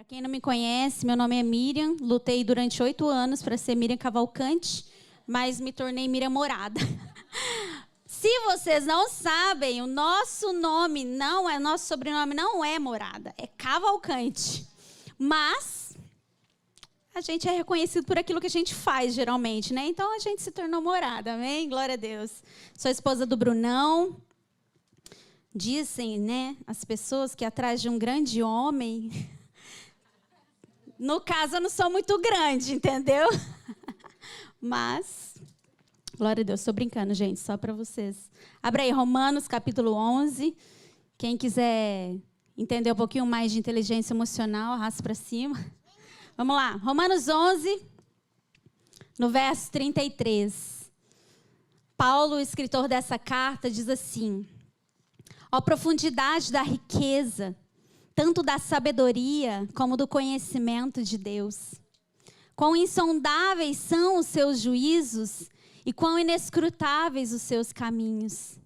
Quem não me conhece, meu nome é Miriam, lutei durante 8 anos para ser Miriam Cavalcante, mas me tornei Miriam Morada. Se vocês não sabem, o nosso sobrenome não é Morada, é Cavalcante. Mas a gente é reconhecido por aquilo que a gente faz, geralmente, né? Então a gente se tornou Morada, amém? Glória a Deus. Sou esposa do Brunão. Dizem, né, as pessoas que atrás de um grande homem... No caso, eu não sou muito grande, entendeu? Mas, glória a Deus, estou brincando, gente, só para vocês. Abra aí, Romanos, capítulo 11. Quem quiser entender um pouquinho mais de inteligência emocional, arrasta para cima. Vamos lá, Romanos 11, no verso 33. Paulo, escritor dessa carta, diz assim: ó profundidade da riqueza, tanto da sabedoria como do conhecimento de Deus. Quão insondáveis são os seus juízos e quão inescrutáveis os seus caminhos.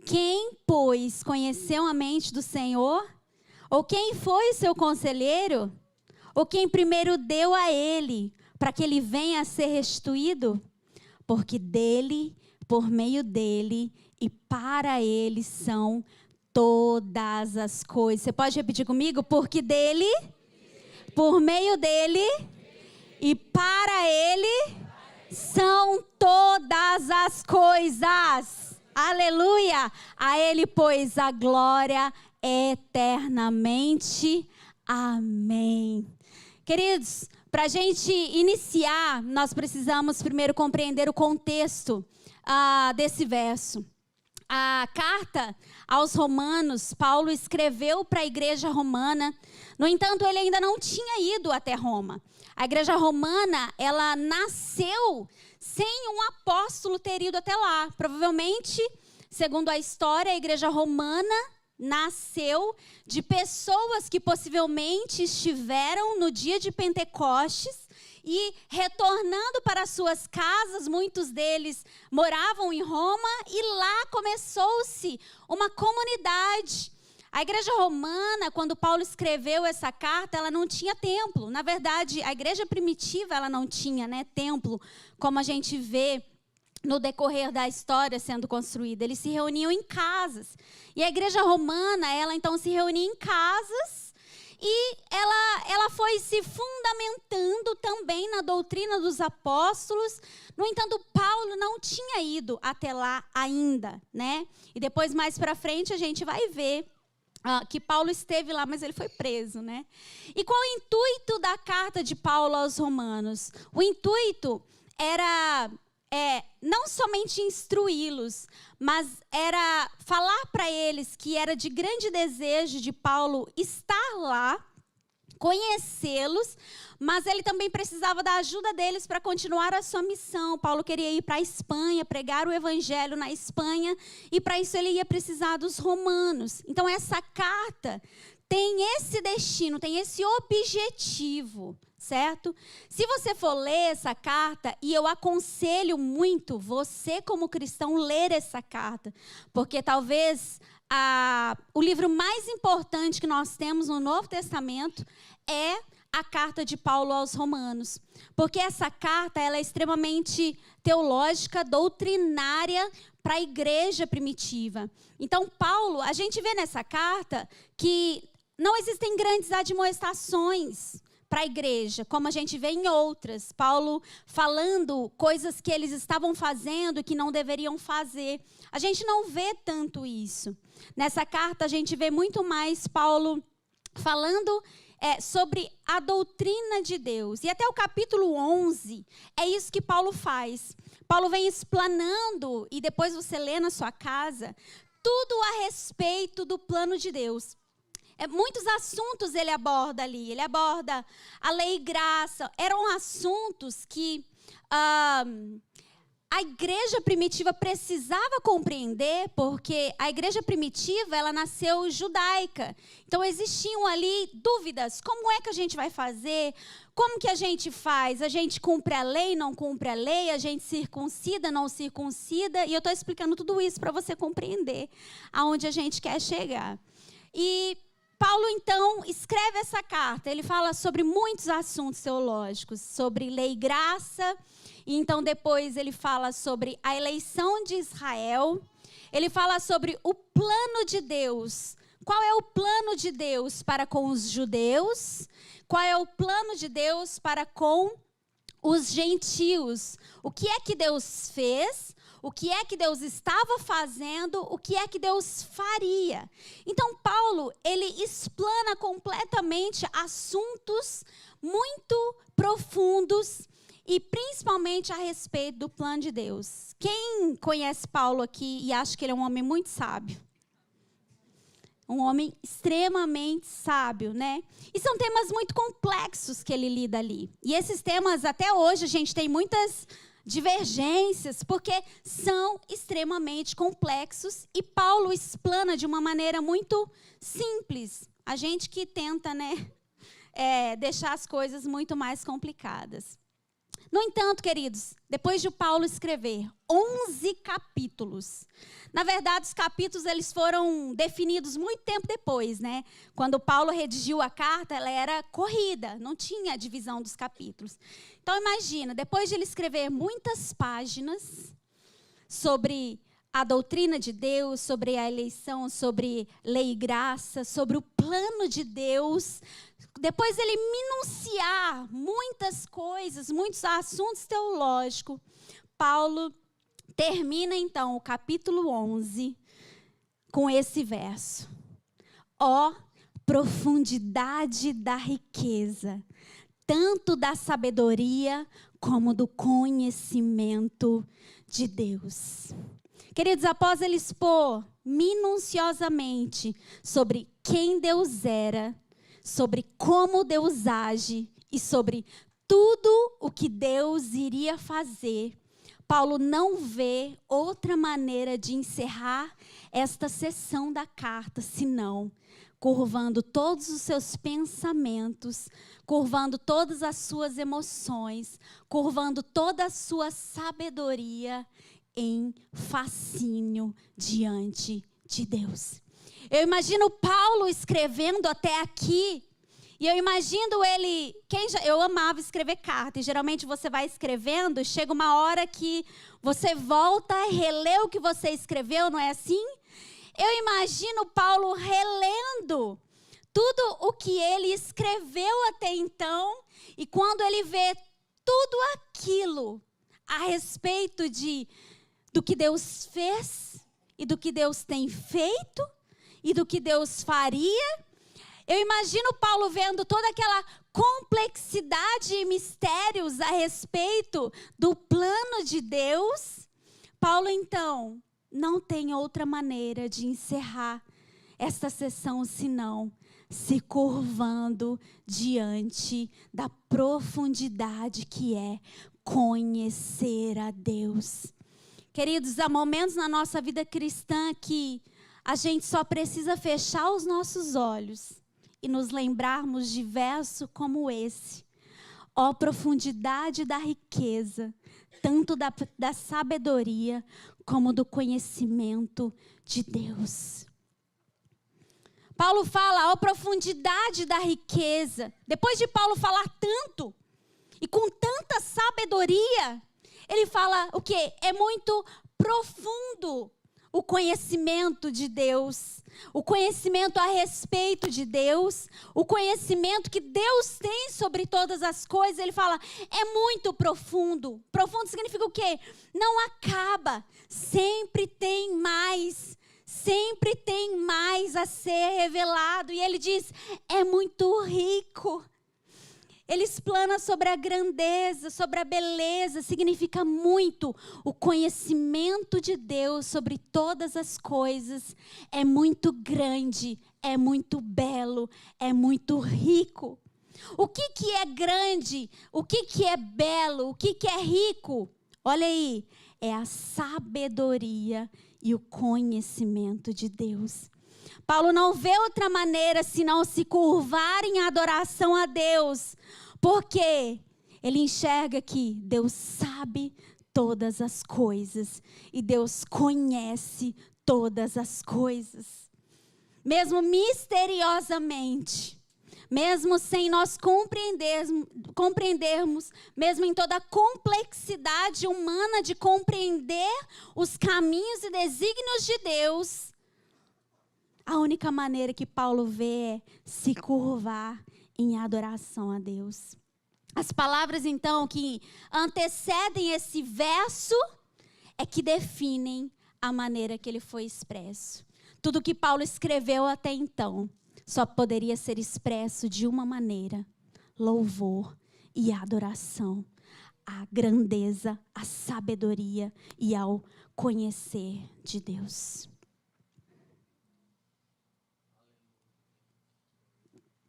Quem, pois, conheceu a mente do Senhor? Ou quem foi o seu conselheiro? Ou quem primeiro deu a ele, para que ele venha a ser restituído? Porque dele, por meio dele e para ele são todas as coisas. Você pode repetir comigo? Porque dele, por meio dele e para ele são todas as coisas. Aleluia! A ele, pois, a glória eternamente. Amém. Queridos, para a gente iniciar, nós precisamos primeiro compreender o contexto desse verso. A carta aos Romanos, Paulo escreveu para a igreja romana. No entanto, ele ainda não tinha ido até Roma. A igreja romana, ela nasceu sem um apóstolo ter ido até lá. Provavelmente, segundo a história, a igreja romana nasceu de pessoas que possivelmente estiveram no dia de Pentecostes e retornando para suas casas, muitos deles moravam em Roma e lá começou-se uma comunidade. A igreja romana, quando Paulo escreveu essa carta, ela não tinha templo. Na verdade, a igreja primitiva, ela não tinha, né, templo, como a gente vê no decorrer da história sendo construída. Eles se reuniam em casas. E a igreja romana, ela então se reunia em casas e ela foi se fundamentando também na doutrina dos apóstolos. No entanto, Paulo não tinha ido até lá ainda, né? E depois, mais para frente, a gente vai ver que Paulo esteve lá, mas ele foi preso, né? E qual o intuito da carta de Paulo aos Romanos? O intuito era não somente instruí-los, mas era falar para eles que era de grande desejo de Paulo estar lá, conhecê-los, mas ele também precisava da ajuda deles para continuar a sua missão. Paulo queria ir para a Espanha, pregar o evangelho na Espanha, e para isso ele ia precisar dos romanos. Então essa carta tem esse destino, tem esse objetivo, certo? Se você for ler essa carta, e eu aconselho muito você como cristão ler essa carta, porque talvez o livro mais importante que nós temos no Novo Testamento é a carta de Paulo aos Romanos, porque essa carta ela é extremamente teológica, doutrinária para a igreja primitiva. Então Paulo, a gente vê nessa carta que não existem grandes admoestações para a igreja, como a gente vê em outras. Paulo falando coisas que eles estavam fazendo e que não deveriam fazer. A gente não vê tanto isso. Nessa carta a gente vê muito mais Paulo falando sobre a doutrina de Deus. E até o capítulo 11, é isso que Paulo faz. Paulo vem explanando, e depois você lê na sua casa, tudo a respeito do plano de Deus. Muitos assuntos ele aborda ali. Ele aborda a lei e graça. Eram assuntos que a igreja primitiva precisava compreender, porque a igreja primitiva, ela nasceu judaica. Então, existiam ali dúvidas. Como é que a gente vai fazer? Como que a gente faz? A gente cumpre a lei, não cumpre a lei? A gente circuncida, não circuncida? E eu estou explicando tudo isso para você compreender aonde a gente quer chegar. E Paulo, então, escreve essa carta. Ele fala sobre muitos assuntos teológicos, sobre lei e graça. E então, depois, ele fala sobre a eleição de Israel. Ele fala sobre o plano de Deus. Qual é o plano de Deus para com os judeus? Qual é o plano de Deus para com os gentios? O que é que Deus fez? O que é que Deus estava fazendo? O que é que Deus faria? Então, Paulo, ele explana completamente assuntos muito profundos e principalmente a respeito do plano de Deus. Quem conhece Paulo aqui e acha que ele é um homem muito sábio? Um homem extremamente sábio, né? E são temas muito complexos que ele lida ali. E esses temas, até hoje, a gente tem muitas divergências, porque são extremamente complexos. E Paulo explana de uma maneira muito simples. A gente que tenta, né, deixar as coisas muito mais complicadas. No entanto, queridos, depois de Paulo escrever 11 capítulos, na verdade, os capítulos eles foram definidos muito tempo depois, né? Quando Paulo redigiu a carta, ela era corrida, não tinha divisão dos capítulos. Então, imagina, depois de ele escrever muitas páginas sobre a doutrina de Deus, sobre a eleição, sobre lei e graça, sobre o plano de Deus, depois ele minuciar muitas coisas, muitos assuntos teológicos, Paulo termina então o capítulo 11 com esse verso. Ó profundidade da riqueza, tanto da sabedoria como do conhecimento de Deus. Queridos, após ele expor minuciosamente sobre quem Deus era, sobre como Deus age e sobre tudo o que Deus iria fazer, Paulo não vê outra maneira de encerrar esta sessão da carta, senão curvando todos os seus pensamentos, curvando todas as suas emoções, curvando toda a sua sabedoria em fascínio diante de Deus. Eu imagino Paulo escrevendo até aqui, e eu imagino ele, eu amava escrever carta, e geralmente você vai escrevendo, e chega uma hora que você volta a reler o que você escreveu, não é assim? Eu imagino Paulo relendo tudo o que ele escreveu até então, e quando ele vê tudo aquilo a respeito do que Deus fez, e do que Deus tem feito, e do que Deus faria, eu imagino Paulo vendo toda aquela complexidade e mistérios a respeito do plano de Deus. Paulo, então, não tem outra maneira de encerrar esta sessão senão se curvando diante da profundidade que é conhecer a Deus. Queridos, há momentos na nossa vida cristã que a gente só precisa fechar os nossos olhos e nos lembrarmos de verso como esse. Ó profundidade da riqueza, tanto da sabedoria como do conhecimento de Deus. Paulo fala, ó profundidade da riqueza. Depois de Paulo falar tanto e com tanta sabedoria, ele fala o quê? É muito profundo o conhecimento de Deus, o conhecimento a respeito de Deus, o conhecimento que Deus tem sobre todas as coisas. Ele fala, é muito profundo. Profundo significa o quê? Não acaba, sempre tem mais a ser revelado. E ele diz, é muito rico. Ele explana sobre a grandeza, sobre a beleza, significa muito. O conhecimento de Deus sobre todas as coisas é muito grande, é muito belo, é muito rico. O que é grande? O que é belo? O que é rico? Olha aí, é a sabedoria e o conhecimento de Deus. Paulo não vê outra maneira senão se curvar em adoração a Deus, porque ele enxerga que Deus sabe todas as coisas e Deus conhece todas as coisas. mesmo misteriosamente, mesmo sem nós compreendermos, mesmo em toda a complexidade humana de compreender os caminhos e desígnios de Deus, a única maneira que Paulo vê é se curvar em adoração a Deus. As palavras, então, que antecedem esse verso é que definem a maneira que ele foi expresso. Tudo que Paulo escreveu até então só poderia ser expresso de uma maneira: louvor e adoração à grandeza, à sabedoria e ao conhecer de Deus.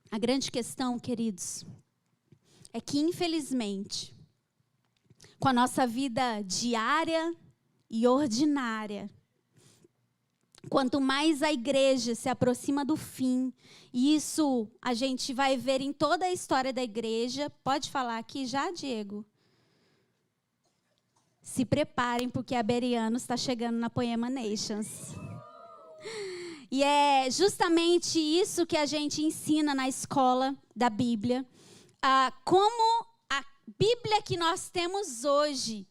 A grande questão, queridos, é que, infelizmente, com a nossa vida diária e ordinária, quanto mais a igreja se aproxima do fim, e isso a gente vai ver em toda a história da igreja. Pode falar aqui já, Diego? Se preparem, porque a Beriano está chegando na Poema Nations. E é justamente isso que a gente ensina na escola da Bíblia. Como a Bíblia que nós temos hoje,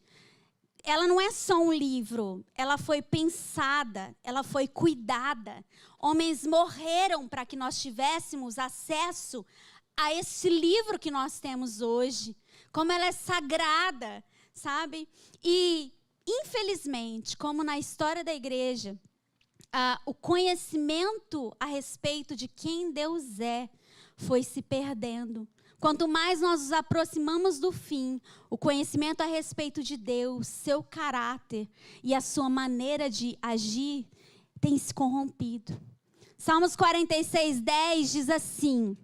ela não é só um livro, ela foi pensada, ela foi cuidada. Homens morreram para que nós tivéssemos acesso a esse livro que nós temos hoje. Como ela é sagrada, sabe? E, infelizmente, como na história da igreja, o conhecimento a respeito de quem Deus é foi se perdendo. Quanto mais nós nos aproximamos do fim, o conhecimento a respeito de Deus, seu caráter e a sua maneira de agir tem se corrompido. Salmos 46:10 diz assim: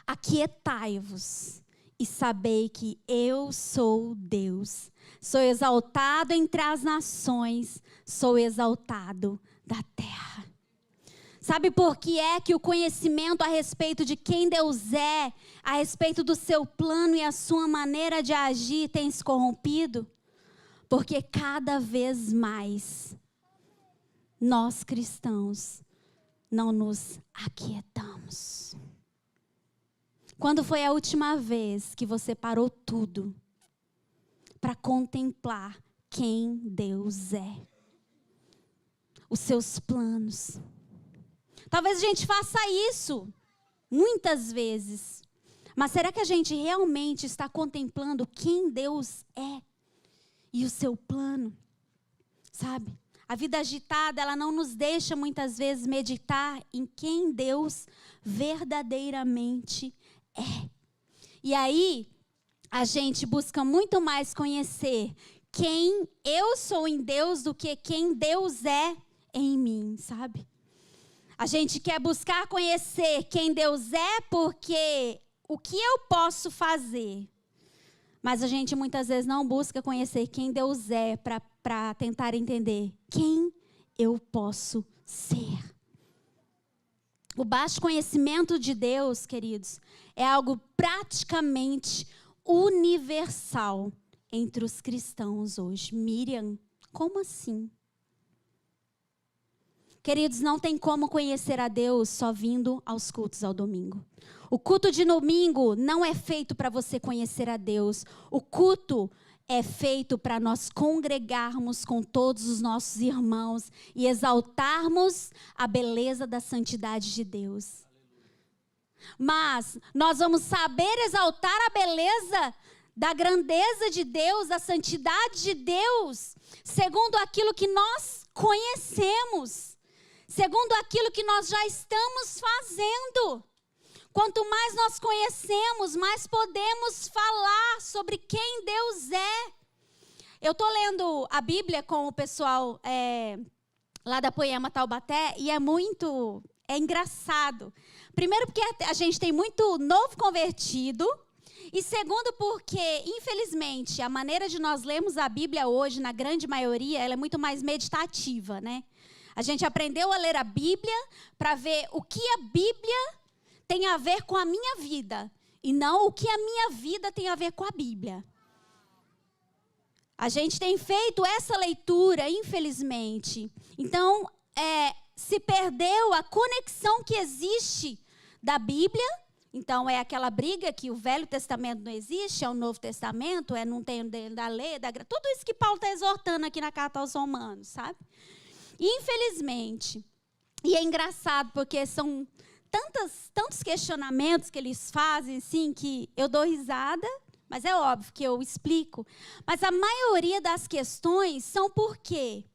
aquietai-vos e sabei que eu sou Deus. Sou exaltado entre as nações, sou exaltado da terra. Sabe por que é que o conhecimento a respeito de quem Deus é, a respeito do seu plano e a sua maneira de agir tem se corrompido? Porque cada vez mais nós cristãos não nos aquietamos. Quando foi a última vez que você parou tudo para contemplar quem Deus é? Os seus planos. Talvez a gente faça isso muitas vezes. Mas será que a gente realmente está contemplando quem Deus é e o seu plano? Sabe? A vida agitada, ela não nos deixa muitas vezes meditar em quem Deus verdadeiramente é. E aí, a gente busca muito mais conhecer quem eu sou em Deus do que quem Deus é em mim, sabe? A gente quer buscar conhecer quem Deus é porque o que eu posso fazer. Mas a gente muitas vezes não busca conhecer quem Deus é para tentar entender quem eu posso ser. O baixo conhecimento de Deus, queridos, é algo praticamente universal entre os cristãos hoje. Miriam, como assim? Queridos, não tem como conhecer a Deus só vindo aos cultos ao domingo. O culto de domingo não é feito para você conhecer a Deus. O culto é feito para nós congregarmos com todos os nossos irmãos e exaltarmos a beleza da santidade de Deus. Mas nós vamos saber exaltar a beleza da grandeza de Deus, da santidade de Deus, segundo aquilo que nós conhecemos. Segundo aquilo que nós já estamos fazendo. Quanto mais nós conhecemos, mais podemos falar sobre quem Deus é. Eu estou lendo a Bíblia com o pessoal lá da Poema Taubaté e é engraçado. Primeiro porque a gente tem muito novo convertido. E segundo porque, infelizmente, a maneira de nós lermos a Bíblia hoje, na grande maioria, ela é muito mais meditativa, né? A gente aprendeu a ler a Bíblia para ver o que a Bíblia tem a ver com a minha vida. E não o que a minha vida tem a ver com a Bíblia. A gente tem feito essa leitura, infelizmente. Então, se perdeu a conexão que existe da Bíblia. Então, é aquela briga que o Velho Testamento não existe, é o Novo Testamento, não tem da lei, da graça. Tudo isso que Paulo está exortando aqui na carta aos Romanos, sabe? E, infelizmente, e é engraçado porque são tantos questionamentos que eles fazem, assim, que eu dou risada, mas é óbvio que eu explico. Mas a maioria das questões são por quê?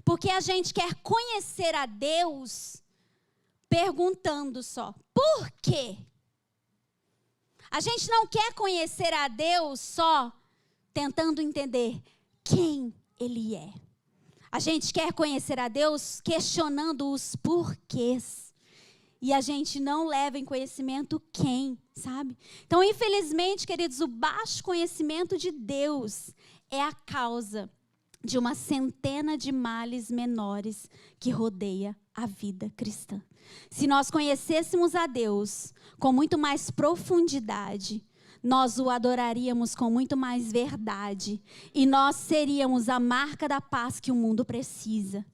Porque a gente quer conhecer a Deus perguntando só, por quê? A gente não quer conhecer a Deus só tentando entender quem Ele é. A gente quer conhecer a Deus questionando os porquês. E a gente não leva em conhecimento quem, sabe? Então, infelizmente, queridos, o baixo conhecimento de Deus é a causa de uma centena de males menores que rodeia a vida cristã. Se nós conhecêssemos a Deus com muito mais profundidade, nós o adoraríamos com muito mais verdade e nós seríamos a marca da paz que o mundo precisa.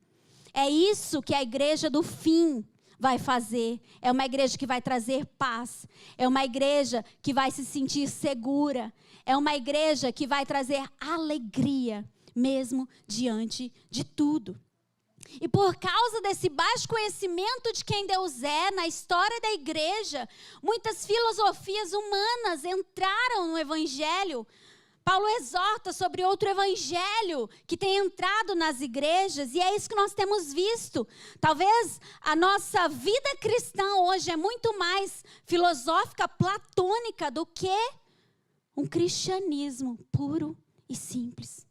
É isso que a igreja do fim vai fazer. É uma igreja que vai trazer paz. É uma igreja que vai se sentir segura. É uma igreja que vai trazer alegria, mesmo diante de tudo. E por causa desse baixo conhecimento de quem Deus é, na história da igreja, muitas filosofias humanas entraram no evangelho. Paulo exorta sobre outro evangelho que tem entrado nas igrejas, e é isso que nós temos visto. Talvez a nossa vida cristã hoje é muito mais filosófica, platônica, do que um cristianismo puro e simples.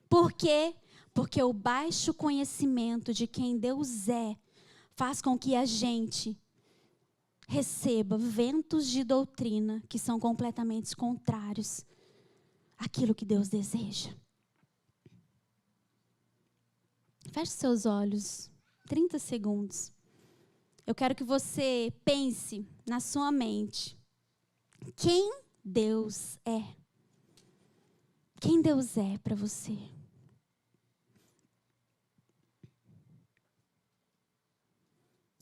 Por quê? Porque o baixo conhecimento de quem Deus é faz com que a gente receba ventos de doutrina que são completamente contrários àquilo que Deus deseja. Feche seus olhos, 30 segundos. Eu quero que você pense na sua mente quem Deus é. Quem Deus é para você?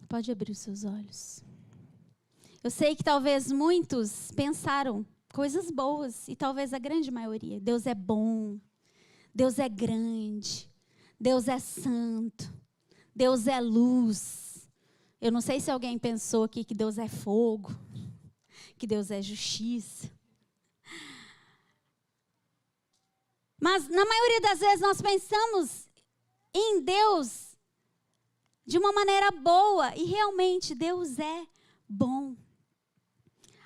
Pode abrir os seus olhos. Eu sei que talvez muitos pensaram coisas boas, e talvez a grande maioria. Deus é bom, Deus é grande, Deus é santo, Deus é luz. Eu não sei se alguém pensou aqui que Deus é fogo, que Deus é justiça. Mas na maioria das vezes nós pensamos em Deus de uma maneira boa, e realmente Deus é bom.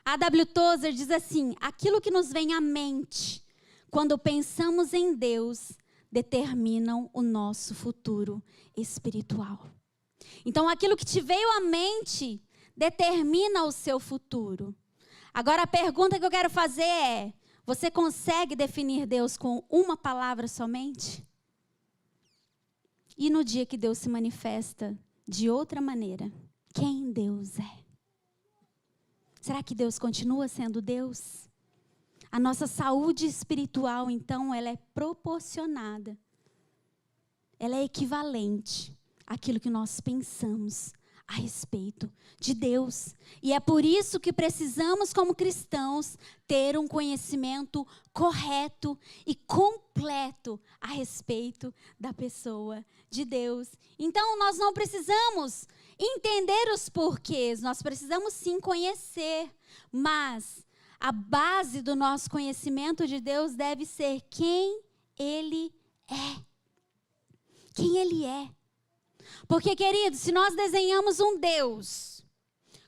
A W. Tozer diz assim: aquilo que nos vem à mente quando pensamos em Deus determinam o nosso futuro espiritual. Então, aquilo que te veio à mente determina o seu futuro. Agora, a pergunta que eu quero fazer é: você consegue definir Deus com uma palavra somente? E no dia que Deus se manifesta de outra maneira, quem Deus é? Será que Deus continua sendo Deus? A nossa saúde espiritual, então, ela é proporcionada. Ela é equivalente àquilo que nós pensamos a respeito de Deus. E é por isso que precisamos, como cristãos, ter um conhecimento correto e completo a respeito da pessoa de Deus. Então, nós não precisamos entender os porquês, nós precisamos sim conhecer, mas a base do nosso conhecimento de Deus deve ser quem Ele é. Quem Ele é. Porque, queridos, se nós desenhamos um Deus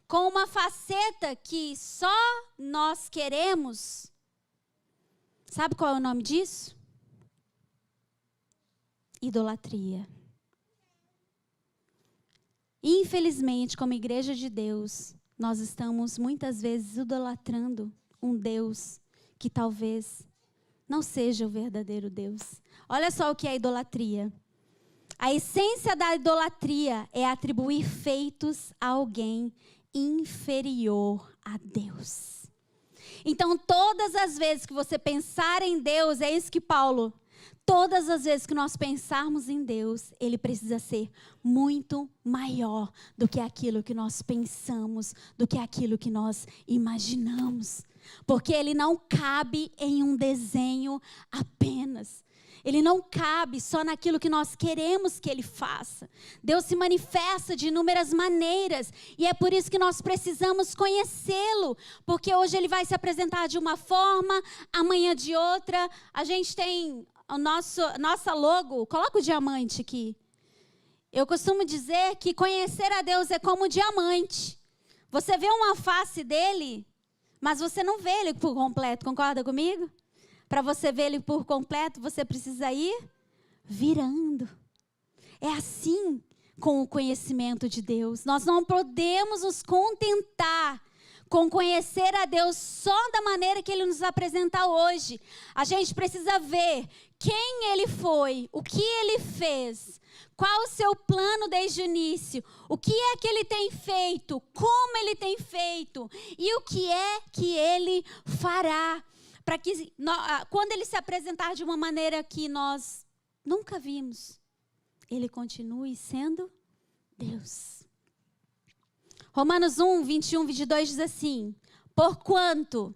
com uma faceta que só nós queremos, sabe qual é o nome disso? Idolatria. Infelizmente, como igreja de Deus, nós estamos muitas vezes idolatrando um Deus que talvez não seja o verdadeiro Deus. Olha só o que é idolatria. A essência da idolatria é atribuir feitos a alguém inferior a Deus. Então, todas as vezes que você pensar em Deus, é isso que Paulo Todas as vezes que nós pensarmos em Deus, Ele precisa ser muito maior do que aquilo que nós pensamos, do que aquilo que nós imaginamos. Porque Ele não cabe em um desenho apenas. Ele não cabe só naquilo que nós queremos que Ele faça. Deus se manifesta de inúmeras maneiras. E é por isso que nós precisamos conhecê-lo. Porque hoje Ele vai se apresentar de uma forma, amanhã de outra. A gente tem nossa logo, coloca o diamante aqui. Eu costumo dizer que conhecer a Deus é como um diamante. Você vê uma face dele, mas você não vê ele por completo, concorda comigo? Para você ver ele por completo, você precisa ir virando. É assim com o conhecimento de Deus. Nós não podemos nos contentar com conhecer a Deus só da maneira que Ele nos apresenta hoje. A gente precisa ver quem Ele foi, o que Ele fez, qual o seu plano desde o início, o que é que Ele tem feito, como Ele tem feito e o que é que Ele fará. Para que quando Ele se apresentar de uma maneira que nós nunca vimos, Ele continue sendo Deus. Romanos 1, 21, 22 diz assim: porquanto,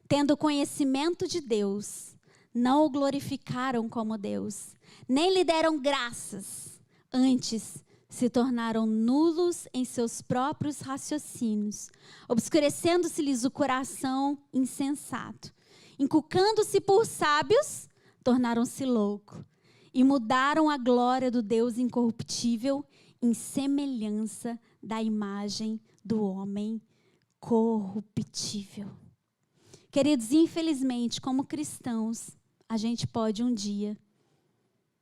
tendo conhecimento de Deus, não o glorificaram como Deus, nem lhe deram graças, antes se tornaram nulos em seus próprios raciocínios, obscurecendo-se-lhes o coração insensato, inculcando-se por sábios, tornaram-se loucos, e mudaram a glória do Deus incorruptível em semelhança da imagem do homem corruptível. Queridos, infelizmente, como cristãos, a gente pode um dia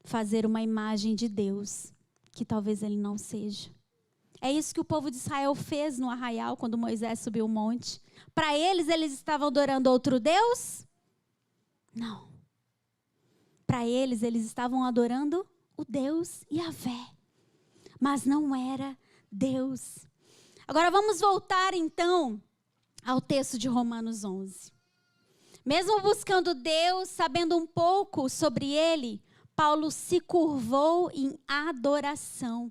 fazer uma imagem de Deus que talvez Ele não seja. É isso que o povo de Israel fez no arraial, quando Moisés subiu o monte. Para eles estavam adorando outro Deus? Não. Para eles estavam adorando o Deus Yahvé. Mas não era Deus. Agora vamos voltar então ao texto de Romanos 11. Mesmo buscando Deus, sabendo um pouco sobre Ele, Paulo se curvou em adoração.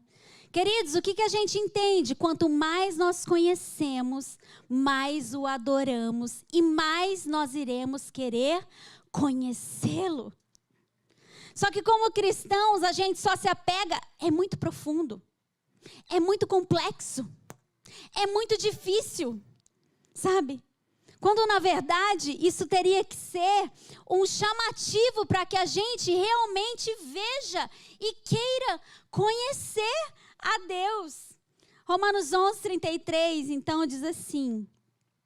Queridos, o que a gente entende? Quanto mais nós conhecemos, mais o adoramos e mais nós iremos querer conhecê-lo. Só que como cristãos, a gente só se apega, é muito profundo, é muito complexo, é muito difícil, sabe? Quando na verdade isso teria que ser um chamativo para que a gente realmente veja e queira conhecer a Deus. Romanos 11, 33, então diz assim,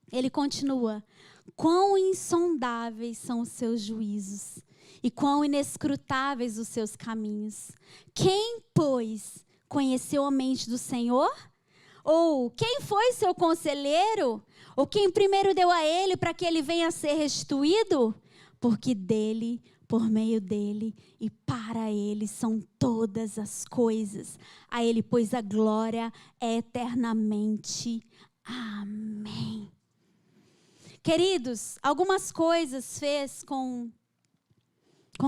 ele continua: quão insondáveis são os seus juízos e quão inescrutáveis os seus caminhos. Quem, pois, conheceu a mente do Senhor? Ou quem foi seu conselheiro? Ou quem primeiro deu a ele para que ele venha a ser restituído? Porque dele, por meio dele e para ele são todas as coisas. A ele, pois, a glória é eternamente. Amém. Queridos, algumas coisas fez com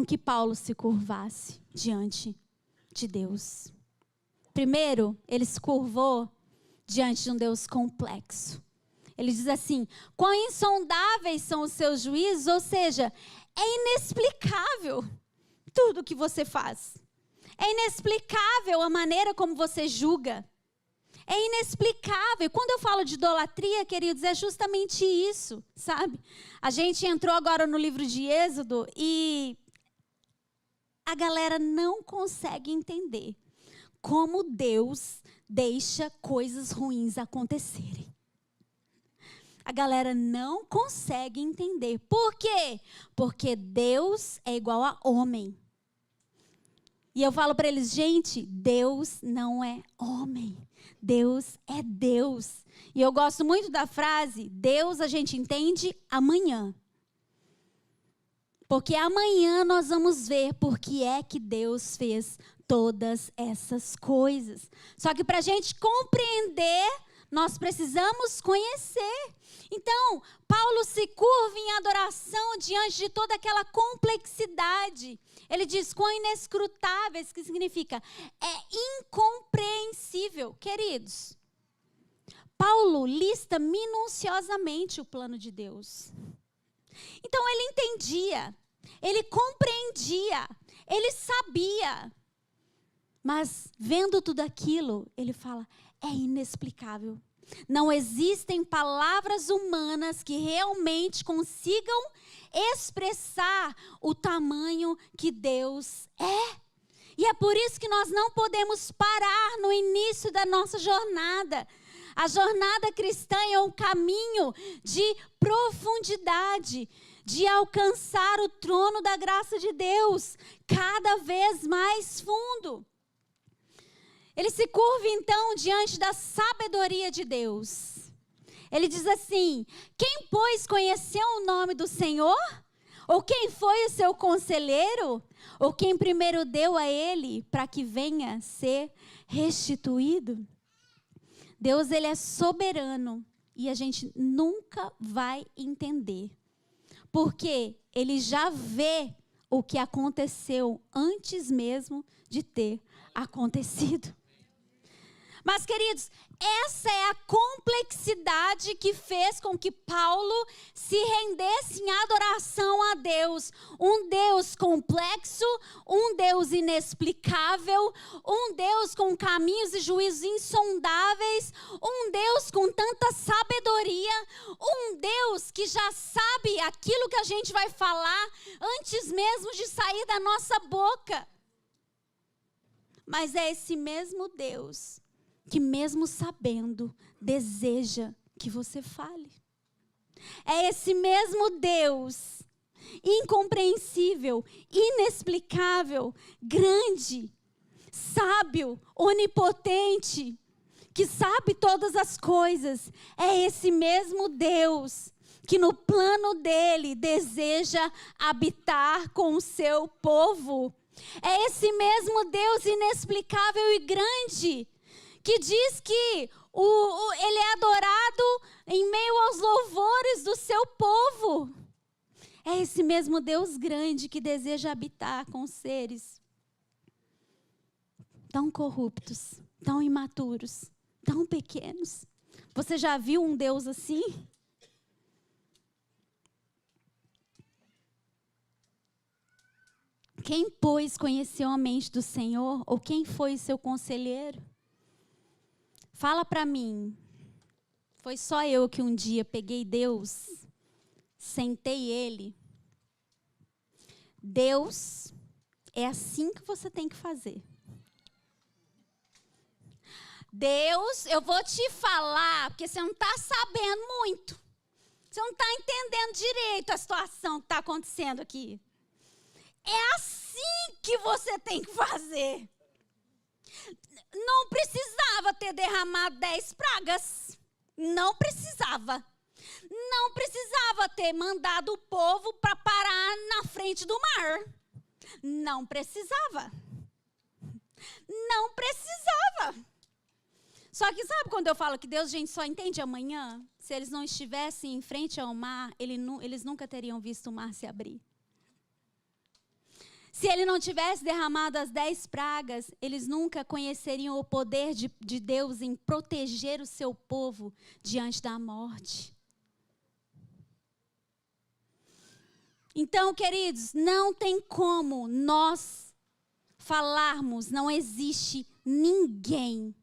que Paulo se curvasse diante de Deus. Primeiro, ele se curvou diante de um Deus complexo. Ele diz assim: quão insondáveis são os seus juízos, ou seja, é inexplicável tudo o que você faz. É inexplicável a maneira como você julga. É inexplicável. Quando eu falo de idolatria, queridos, é justamente isso, sabe? A gente entrou agora no livro de Êxodo e a galera não consegue entender como Deus deixa coisas ruins acontecerem. A galera não consegue entender. Por quê? Porque Deus é igual a homem. E eu falo para eles, gente, Deus não é homem. Deus é Deus. E eu gosto muito da frase, Deus a gente entende amanhã. Porque amanhã nós vamos ver por que é que Deus fez todas essas coisas. Só que para a gente compreender, nós precisamos conhecer. Então, Paulo se curva em adoração diante de toda aquela complexidade. Ele diz quão inescrutáveis, que significa é incompreensível. Queridos, Paulo lista minuciosamente o plano de Deus. Então ele entendia, ele compreendia, ele sabia. Mas vendo tudo aquilo, ele fala, é inexplicável. Não existem palavras humanas que realmente consigam expressar o tamanho que Deus é. E é por isso que nós não podemos parar no início da nossa jornada. A jornada cristã é um caminho de profundidade, de alcançar o trono da graça de Deus, cada vez mais fundo. Ele se curva então diante da sabedoria de Deus. Ele diz assim, quem pois conheceu o nome do Senhor? Ou quem foi o seu conselheiro? Ou quem primeiro deu a ele para que venha ser restituído? Deus, ele é soberano e a gente nunca vai entender. Porque ele já vê o que aconteceu antes mesmo de ter acontecido. Mas, queridos, essa é a complexidade que fez com que Paulo se rendesse em adoração a Deus. Um Deus complexo, um Deus inexplicável, um Deus com caminhos e juízos insondáveis, um Deus com tanta sabedoria, um Deus que já sabe aquilo que a gente vai falar antes mesmo de sair da nossa boca. Mas é esse mesmo Deus que mesmo sabendo, deseja que você fale. É esse mesmo Deus, incompreensível, inexplicável, grande, sábio, onipotente, que sabe todas as coisas. É esse mesmo Deus que no plano dele deseja habitar com o seu povo. É esse mesmo Deus inexplicável e grande que diz que ele é adorado em meio aos louvores do seu povo. É esse mesmo Deus grande que deseja habitar com seres tão corruptos, tão imaturos, tão pequenos. Você já viu um Deus assim? Quem, pois, conheceu a mente do Senhor? Ou quem foi seu conselheiro? Fala para mim, foi só eu que um dia peguei Deus, sentei Ele. Deus, é assim que você tem que fazer. Deus, eu vou te falar, porque você não está sabendo muito. Você não está entendendo direito a situação que está acontecendo aqui. É assim que você tem que fazer. Não precisava ter derramado 10 pragas. Não precisava. Não precisava ter mandado o povo para parar na frente do mar. Não precisava. Não precisava. Só que sabe quando eu falo que Deus, gente, só entende amanhã? Se eles não estivessem em frente ao mar, eles nunca teriam visto o mar se abrir. Se ele não tivesse derramado as 10 pragas, eles nunca conheceriam o poder de Deus em proteger o seu povo diante da morte. Então, queridos, não tem como nós falarmos, não existe ninguém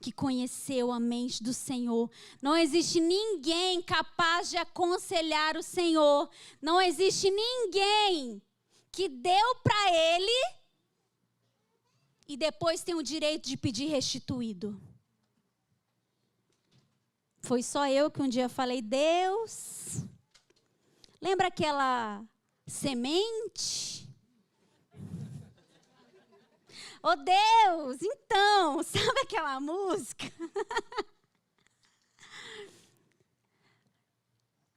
que conheceu a mente do Senhor. Não existe ninguém capaz de aconselhar o Senhor. Não existe ninguém que deu para Ele e depois tem o direito de pedir restituído. Foi só eu que um dia falei, Deus, lembra aquela semente? Oh Deus, então, sabe aquela música?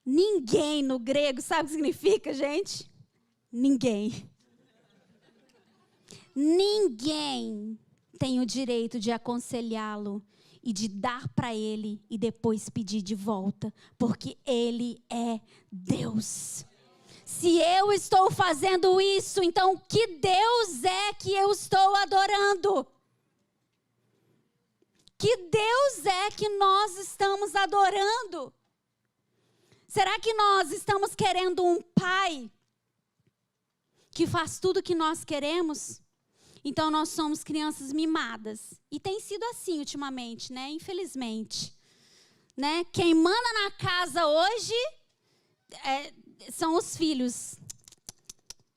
Ninguém no grego, sabe o que significa, gente? Ninguém. Ninguém tem o direito de aconselhá-lo e de dar para Ele e depois pedir de volta, porque Ele é Deus. Se eu estou fazendo isso, então que Deus é que eu estou adorando? Que Deus é que nós estamos adorando? Será que nós estamos querendo um pai que faz tudo o que nós queremos? Então nós somos crianças mimadas. E tem sido assim ultimamente, né? Infelizmente. Né? Quem manda na casa hoje são os filhos.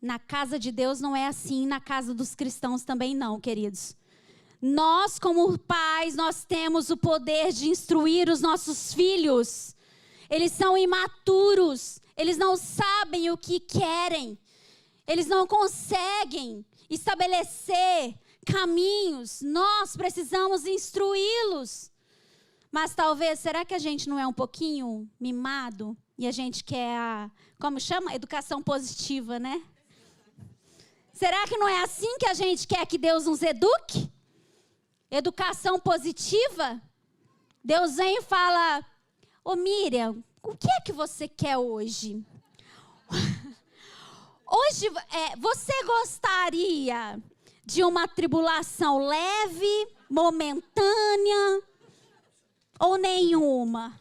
Na casa de Deus não é assim, na casa dos cristãos também não, queridos. Nós, como pais, nós temos o poder de instruir os nossos filhos. Eles são imaturos, eles não sabem o que querem. Eles não conseguem estabelecer caminhos. Nós precisamos instruí-los. Mas talvez, será que a gente não é um pouquinho mimado? E a gente quer como chama? Educação positiva, né? Será que não é assim que a gente quer que Deus nos eduque? Educação positiva? Deus vem e fala, ô Miriam, o que é que você quer hoje? Hoje, você gostaria de uma tribulação leve, momentânea ou nenhuma?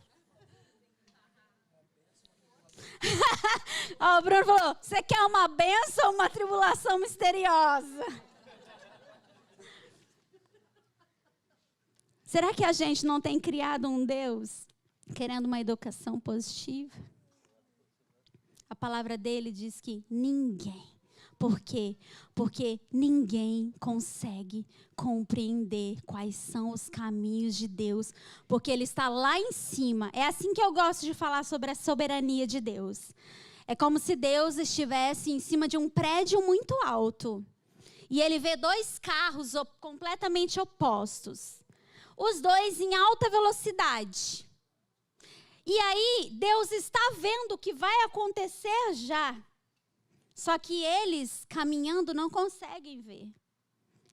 O Bruno falou, você quer uma bênção ou uma tribulação misteriosa? Será que a gente não tem criado um Deus querendo uma educação positiva? A palavra dele diz que ninguém. Por quê? Porque ninguém consegue compreender quais são os caminhos de Deus, porque Ele está lá em cima. É assim que eu gosto de falar sobre a soberania de Deus. É como se Deus estivesse em cima de um prédio muito alto. E Ele vê dois carros completamente opostos. Os dois em alta velocidade. E aí, Deus está vendo o que vai acontecer já. Só que eles, caminhando, não conseguem ver.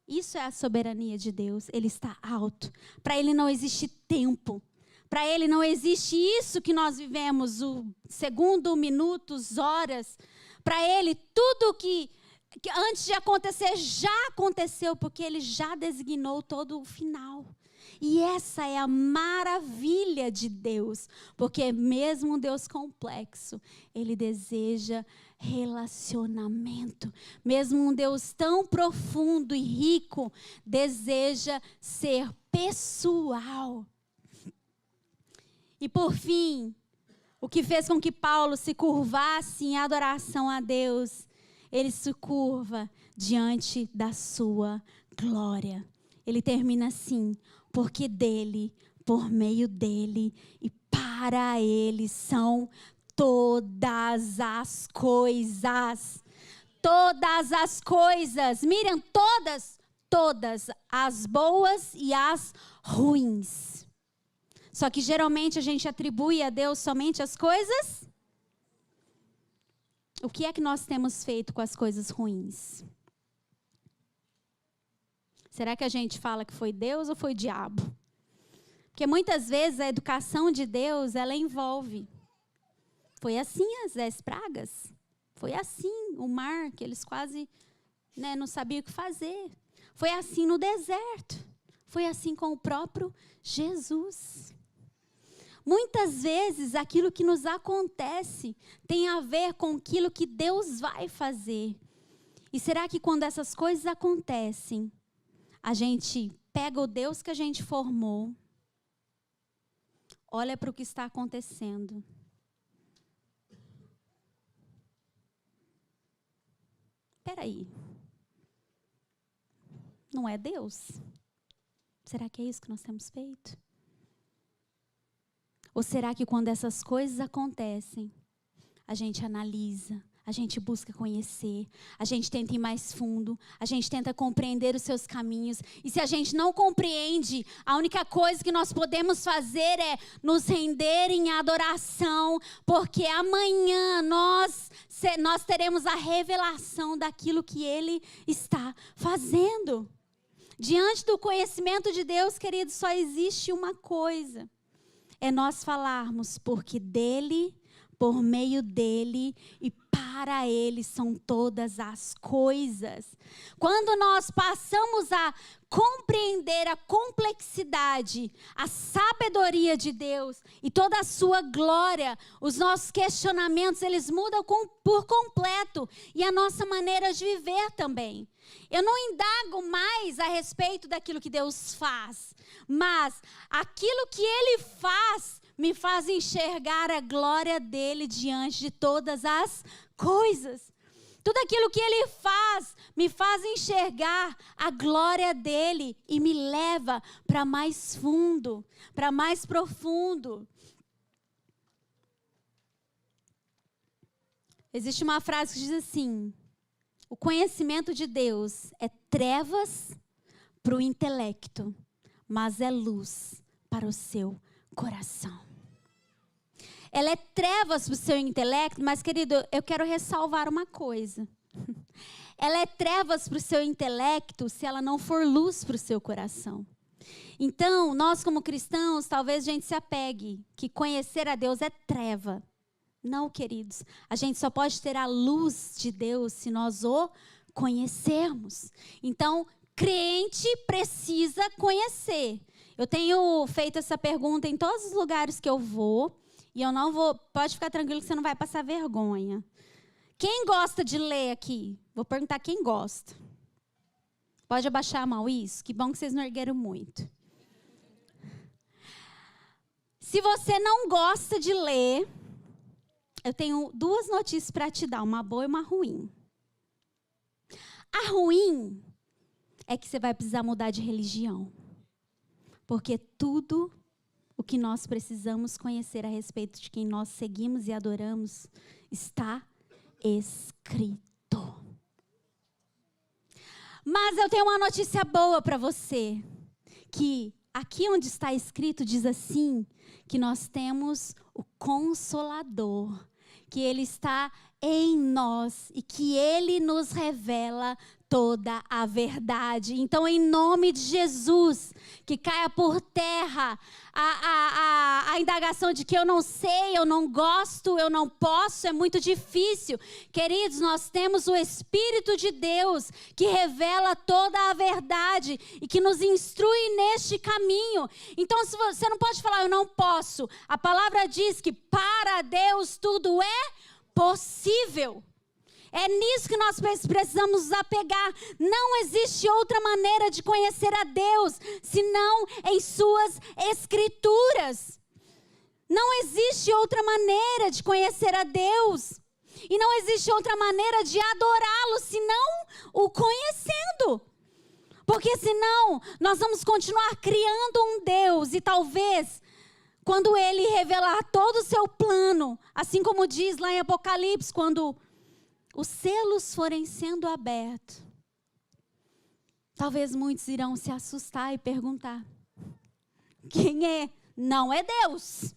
Isso é a soberania de Deus. Ele está alto. Para Ele não existe tempo. Para Ele não existe isso que nós vivemos, o segundo, minutos, horas. Para Ele, tudo que antes de acontecer já aconteceu, porque Ele já designou todo o final. E essa é a maravilha de Deus, porque mesmo um Deus complexo, Ele deseja relacionamento. Mesmo um Deus tão profundo e rico, deseja ser pessoal. E por fim, o que fez com que Paulo se curvasse em adoração a Deus, ele se curva diante da sua glória. Ele termina assim, porque dele, por meio dele e para ele são todas as coisas. Todas as coisas. Miriam, todas as boas e as ruins. Só que geralmente a gente atribui a Deus somente as coisas. O que é que nós temos feito com as coisas ruins? Será que a gente fala que foi Deus ou foi o diabo? Porque muitas vezes a educação de Deus, ela envolve. Foi assim as 10 pragas. Foi assim o mar, que eles quase não sabiam o que fazer. Foi assim no deserto. Foi assim com o próprio Jesus. Muitas vezes aquilo que nos acontece tem a ver com aquilo que Deus vai fazer. E será que quando essas coisas acontecem, a gente pega o Deus que a gente formou, olha para o que está acontecendo. Espera aí. Não é Deus? Será que é isso que nós temos feito? Ou será que quando essas coisas acontecem, a gente analisa, a gente busca conhecer, a gente tenta ir mais fundo, a gente tenta compreender os seus caminhos. E se a gente não compreende, a única coisa que nós podemos fazer é nos render em adoração, porque amanhã nós teremos a revelação daquilo que Ele está fazendo. Diante do conhecimento de Deus, queridos, só existe uma coisa. É nós falarmos, porque dele, por meio dele e para ele são todas as coisas. Quando nós passamos a compreender a complexidade, a sabedoria de Deus e toda a sua glória, os nossos questionamentos, eles mudam por completo e a nossa maneira de viver também. Eu não indago mais a respeito daquilo que Deus faz, mas aquilo que Ele faz me faz enxergar a glória dEle diante de todas as coisas. Tudo aquilo que Ele faz me faz enxergar a glória dEle e me leva para mais fundo, para mais profundo. Existe uma frase que diz assim: o conhecimento de Deus é trevas para o intelecto, mas é luz para o seu coração. Ela é trevas para o seu intelecto, mas, querido, eu quero ressalvar uma coisa. Ela é trevas para o seu intelecto se ela não for luz para o seu coração. Então, nós como cristãos, talvez a gente se apegue que conhecer a Deus é treva. Não, queridos, a gente só pode ter a luz de Deus se nós o conhecermos. Então, crente precisa conhecer. Eu tenho feito essa pergunta em todos os lugares que eu vou, e eu não vou, pode ficar tranquilo que você não vai passar vergonha. Quem gosta de ler aqui? Vou perguntar quem gosta. Pode abaixar a mão, isso? Que bom que vocês não ergueram muito. Se você não gosta de ler, eu tenho duas notícias para te dar, uma boa e uma ruim. A ruim é que você vai precisar mudar de religião. Porque tudo o que nós precisamos conhecer a respeito de quem nós seguimos e adoramos está escrito. Mas eu tenho uma notícia boa para você, que aqui onde está escrito diz assim, que nós temos o Consolador, que Ele está em nós e que Ele nos revela toda a verdade. Então, em nome de Jesus, que caia por terra a indagação de que eu não sei, eu não gosto, eu não posso, é muito difícil. Queridos, nós temos o Espírito de Deus que revela toda a verdade e que nos instrui neste caminho. Então, se você não pode falar, eu não posso. A palavra diz que para Deus tudo é possível. É nisso que nós precisamos nos apegar. Não existe outra maneira de conhecer a Deus, senão em suas escrituras. Não existe outra maneira de conhecer a Deus. E não existe outra maneira de adorá-lo, senão o conhecendo. Porque senão nós vamos continuar criando um Deus e talvez, quando Ele revelar todo o seu plano, assim como diz lá em Apocalipse, quando os selos forem sendo abertos, talvez muitos irão se assustar e perguntar: quem é? Não é Deus.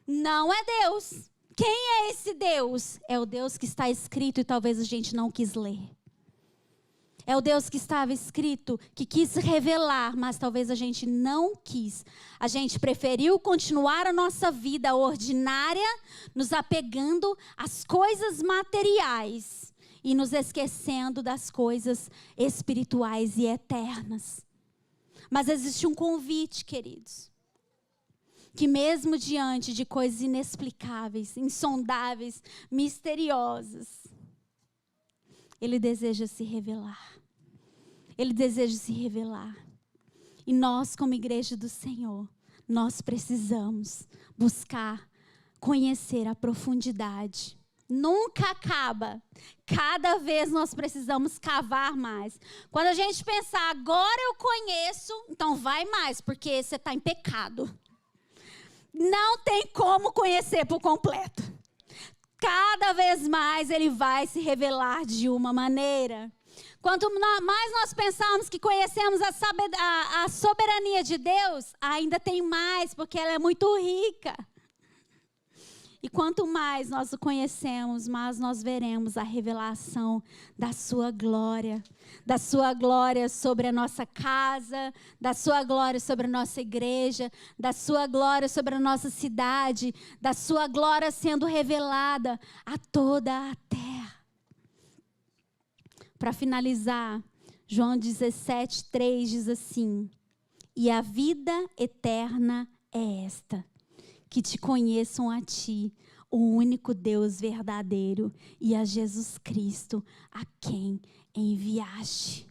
Não é Deus. Quem é esse Deus? É o Deus que está escrito e talvez a gente não quis ler. É o Deus que estava escrito, que quis revelar, mas talvez a gente não quis. A gente preferiu continuar a nossa vida ordinária, nos apegando às coisas materiais e nos esquecendo das coisas espirituais e eternas. Mas existe um convite, queridos, que mesmo diante de coisas inexplicáveis, insondáveis, misteriosas, Ele deseja se revelar. Ele deseja se revelar. E nós, como igreja do Senhor, nós precisamos buscar, conhecer a profundidade. Nunca acaba. Cada vez nós precisamos cavar mais. Quando a gente pensar, agora eu conheço, então vai mais, porque você está em pecado. Não tem como conhecer por completo. Cada vez mais Ele vai se revelar de uma maneira. Quanto mais nós pensamos que conhecemos a soberania de Deus, ainda tem mais, porque ela é muito rica. E quanto mais nós o conhecemos, mais nós veremos a revelação da sua glória sobre a nossa casa, da sua glória sobre a nossa igreja, da sua glória sobre a nossa cidade, da sua glória sendo revelada a toda a terra. Para finalizar, João 17:3 diz assim: e a vida eterna é esta, que te conheçam a ti, o único Deus verdadeiro, e a Jesus Cristo, a quem enviaste.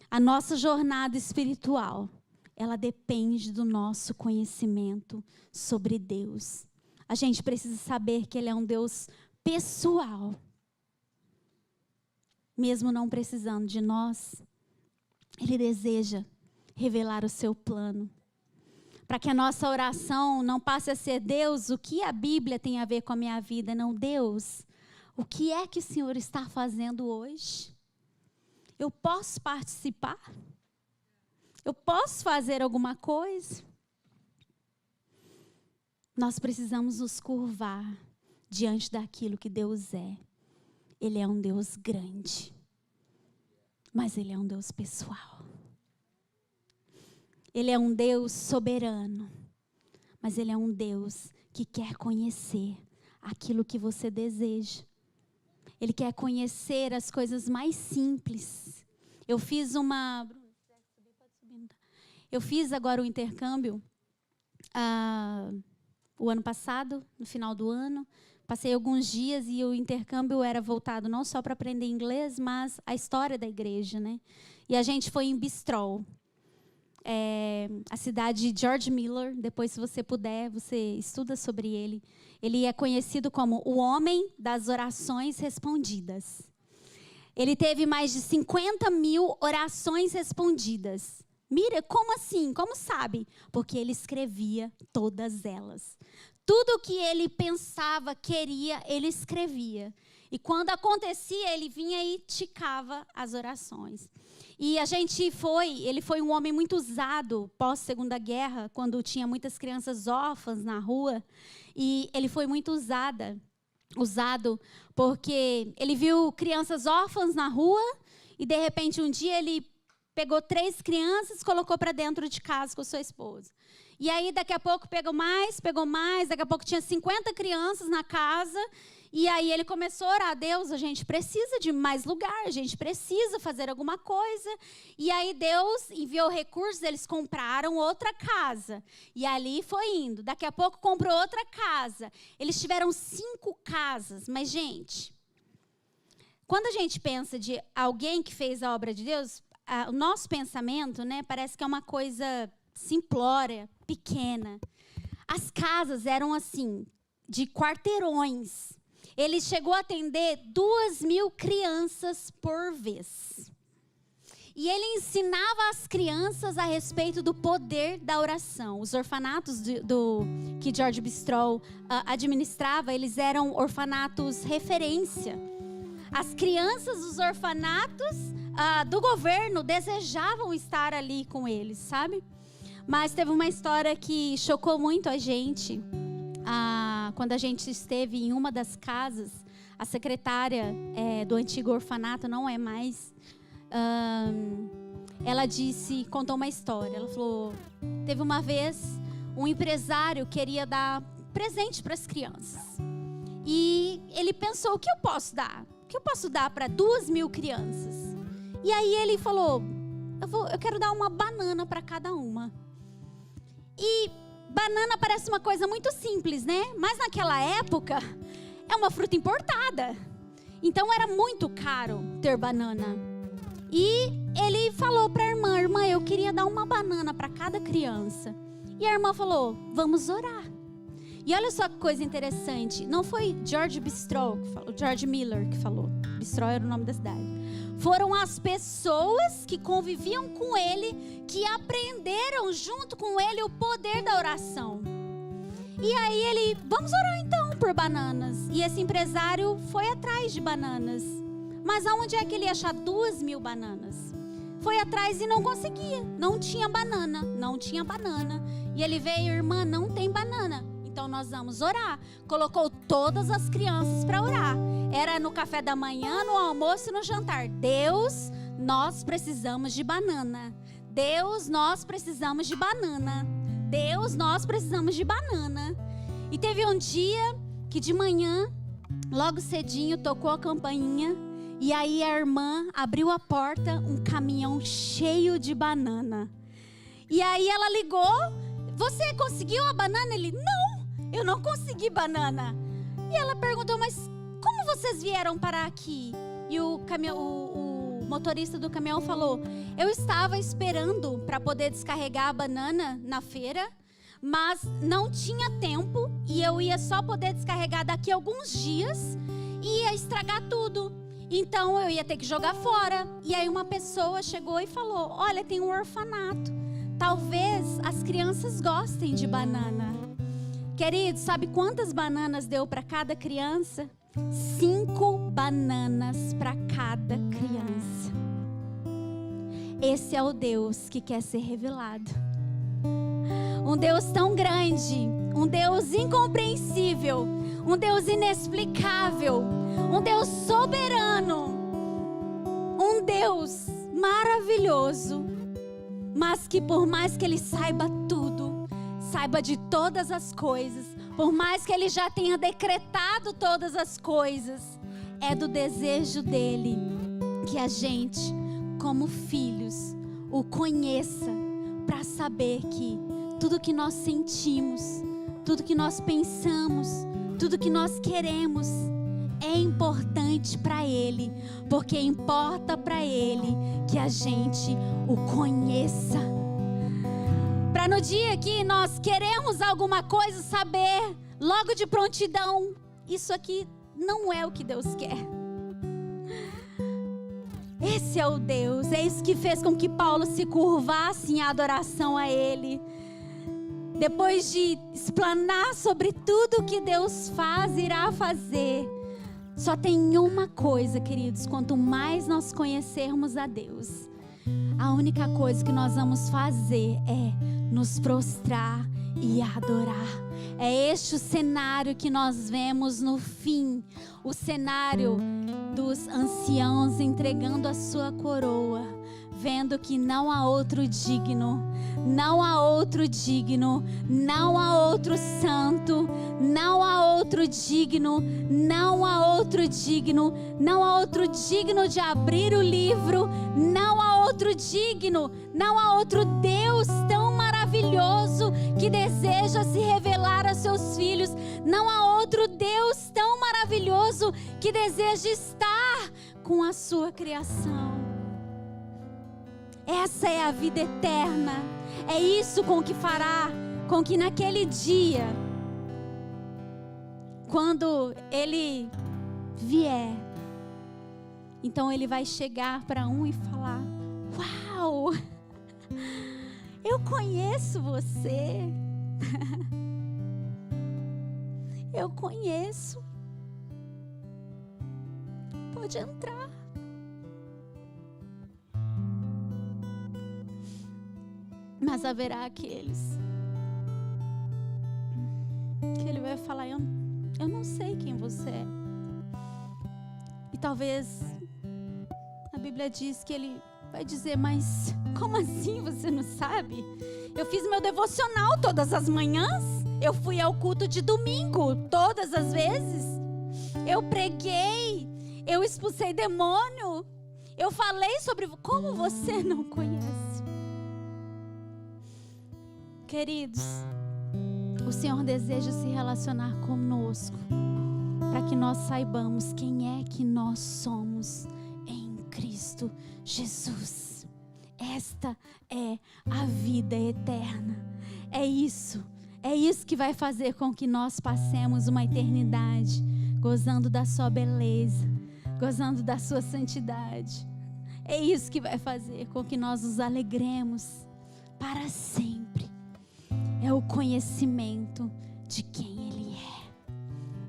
A nossa jornada espiritual, ela depende do nosso conhecimento sobre Deus. A gente precisa saber que Ele é um Deus pessoal. Mesmo não precisando de nós, Ele deseja revelar o seu plano. Para que a nossa oração não passe a ser: Deus, o que a Bíblia tem a ver com a minha vida? Não, Deus, o que é que o Senhor está fazendo hoje? Eu posso participar? Eu posso fazer alguma coisa? Nós precisamos nos curvar diante daquilo que Deus é. Ele é um Deus grande, mas Ele é um Deus pessoal. Ele é um Deus soberano, mas Ele é um Deus que quer conhecer aquilo que você deseja. Ele quer conhecer as coisas mais simples. Eu fiz agora o intercâmbio o ano passado, no final do ano. Passei alguns dias e o intercâmbio era voltado não só para aprender inglês, mas a história da igreja, né? E a gente foi em Bristol, a cidade de George Miller. Depois, se você puder, você estuda sobre ele. Ele é conhecido como o homem das orações respondidas. Ele teve mais de 50 mil orações respondidas. Mira, como assim? Como sabe? Porque ele escrevia todas elas. Tudo o que ele pensava, queria, ele escrevia. E quando acontecia, ele vinha e ticava as orações. E ele foi um homem muito usado pós-Segunda Guerra, quando tinha muitas crianças órfãs na rua. E ele foi muito usado porque ele viu crianças órfãs na rua e, de repente, um dia ele pegou 3 crianças e colocou para dentro de casa com sua esposa. E aí, daqui a pouco, pegou mais, daqui a pouco tinha 50 crianças na casa. E aí ele começou a orar: Deus, a gente precisa de mais lugar, a gente precisa fazer alguma coisa. E aí Deus enviou recursos, eles compraram outra casa. E ali foi indo. Daqui a pouco comprou outra casa. Eles tiveram 5 casas. Mas, gente, quando a gente pensa de alguém que fez a obra de Deus, o nosso pensamento, né, parece que é uma coisa simplória, pequena. As casas eram assim, de quarteirões. Ele chegou a atender 2.000 crianças por vez. E ele ensinava as crianças a respeito do poder da oração. Os orfanatos que George Bristol administrava, eles eram orfanatos referência. As crianças dos orfanatos do governo desejavam estar ali com eles, sabe? Mas teve uma história que chocou muito a gente. Quando a gente esteve em uma das casas, a secretária do antigo orfanato, não é mais, ela contou uma história. Ela falou: teve uma vez um empresário queria dar presente para as crianças. E ele pensou: o que eu posso dar? O que eu posso dar para 2.000 crianças? E aí ele falou: eu quero dar uma banana para cada uma. E banana parece uma coisa muito simples, né? Mas naquela época é uma fruta importada. Então era muito caro ter banana. E ele falou para a irmã: eu queria dar uma banana para cada criança. E a irmã falou: vamos orar. E olha só que coisa interessante. Não foi George Miller que falou. Bristol era o nome da cidade. Foram as pessoas que conviviam com ele, que aprenderam junto com ele o poder da oração. E aí ele: vamos orar então por bananas. E esse empresário foi atrás de bananas. Mas aonde é que ele ia achar 2.000 bananas? Foi atrás e não conseguia. Não tinha banana. E ele veio: irmã, não tem banana. então nós vamos orar. Colocou todas as crianças para orar. Era no café da manhã, no almoço e no jantar. Deus, nós precisamos de banana. Deus, nós precisamos de banana. Deus, nós precisamos de banana. E teve um dia que de manhã, logo cedinho, tocou a campainha. E aí a irmã abriu a porta, um caminhão cheio de banana. E aí ela ligou: você conseguiu a banana? Ele: não, eu não consegui banana. E ela perguntou: mas como vocês vieram parar aqui? E o motorista do caminhão falou: eu estava esperando para poder descarregar a banana na feira, mas não tinha tempo e eu ia só poder descarregar daqui a alguns dias e ia estragar tudo. Então eu ia ter que jogar fora. E aí uma pessoa chegou e falou: olha, tem um orfanato. Talvez as crianças gostem de banana. Querido, sabe quantas bananas deu para cada criança? 5 bananas para cada criança. Esse é o Deus que quer ser revelado. Um Deus tão grande, um Deus incompreensível, um Deus inexplicável, um Deus soberano, um Deus maravilhoso, mas que por mais que Ele saiba tudo, saiba de todas as coisas, por mais que Ele já tenha decretado todas as coisas, é do desejo dEle que a gente, como filhos, o conheça, para saber que tudo que nós sentimos, tudo que nós pensamos, tudo que nós queremos é importante para Ele, porque importa para Ele que a gente o conheça. Para no dia que nós queremos alguma coisa, saber logo de prontidão: isso aqui não é o que Deus quer. Esse é o Deus, é isso que fez com que Paulo se curvasse em adoração a Ele. Depois de explanar sobre tudo que Deus faz, irá fazer, só tem uma coisa, queridos: quanto mais nós conhecermos a Deus, a única coisa que nós vamos fazer é nos prostrar e adorar. É este o cenário que nós vemos no fim, o cenário dos anciãos entregando a sua coroa, vendo que não há outro digno, não há outro digno, não há outro santo, não há outro digno, não há outro digno, não há outro digno de abrir o livro, não há outro digno, não há outro Deus tão maravilhoso que deseja se revelar a seus filhos, não há outro Deus tão maravilhoso que deseja estar com a sua criação. Essa é a vida eterna. É isso com que fará com que naquele dia, quando Ele vier, então Ele vai chegar para um e falar: uau, eu conheço você. Eu conheço. Pode entrar. Mas haverá aqueles que Ele vai falar: eu não sei quem você é. E talvez a Bíblia diz que Ele vai dizer: mas como assim você não sabe? Eu fiz meu devocional todas as manhãs, eu fui ao culto de domingo todas as vezes, eu preguei, eu expulsei demônio, eu falei sobre... Como você não conhece? Queridos, o Senhor deseja se relacionar conosco para que nós saibamos quem é que nós somos em Cristo Jesus. Esta é a vida eterna. É isso que vai fazer com que nós passemos uma eternidade gozando da sua beleza, gozando da sua santidade. É isso que vai fazer com que nós nos alegremos para sempre. É o conhecimento de quem